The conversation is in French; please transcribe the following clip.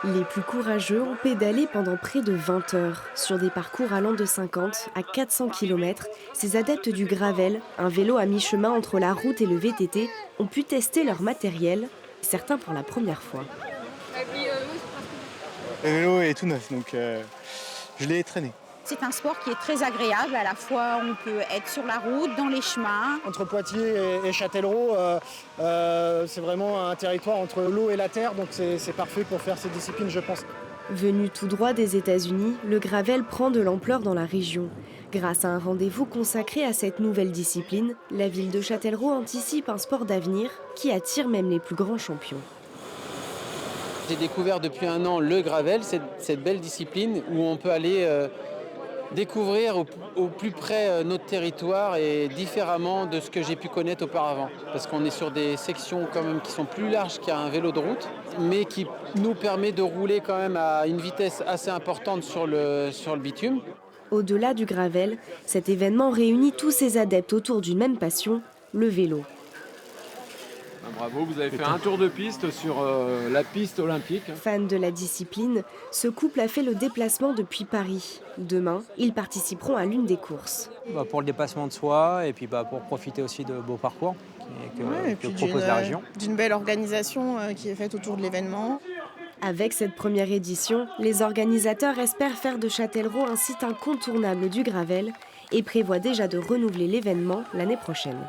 Les plus courageux ont pédalé pendant près de 20 heures. Sur des parcours allant de 50 à 400 km, ces adeptes du gravel, un vélo à mi-chemin entre la route et le VTT, ont pu tester leur matériel, certains pour la première fois. Le vélo est tout neuf, donc je l'ai traîné. C'est un sport qui est très agréable. À la fois, on peut être sur la route, dans les chemins. Entre Poitiers et Châtellerault, c'est vraiment un territoire entre l'eau et la terre, donc c'est parfait pour faire ces disciplines, je pense. Venu tout droit des États-Unis, le gravel prend de l'ampleur dans la région. Grâce à un rendez-vous consacré à cette nouvelle discipline, la ville de Châtellerault anticipe un sport d'avenir qui attire même les plus grands champions. J'ai découvert depuis un an le gravel, cette belle discipline où on peut aller découvrir au plus près notre territoire et différemment de ce que j'ai pu connaître auparavant. Parce qu'on est sur des sections quand même qui sont plus larges qu'un vélo de route, mais qui nous permet de rouler quand même à une vitesse assez importante sur le bitume. Au-delà du gravel, cet événement réunit tous ces adeptes autour d'une même passion, le vélo. Bravo, vous avez fait un tour de piste sur la piste olympique. Fan de la discipline, ce couple a fait le déplacement depuis Paris. Demain, ils participeront à l'une des courses. Pour le dépassement de soi et puis pour profiter aussi de beaux parcours que propose la région. D'une belle organisation qui est faite autour de l'événement. Avec cette première édition, les organisateurs espèrent faire de Châtellerault un site incontournable du gravel et prévoient déjà de renouveler l'événement l'année prochaine.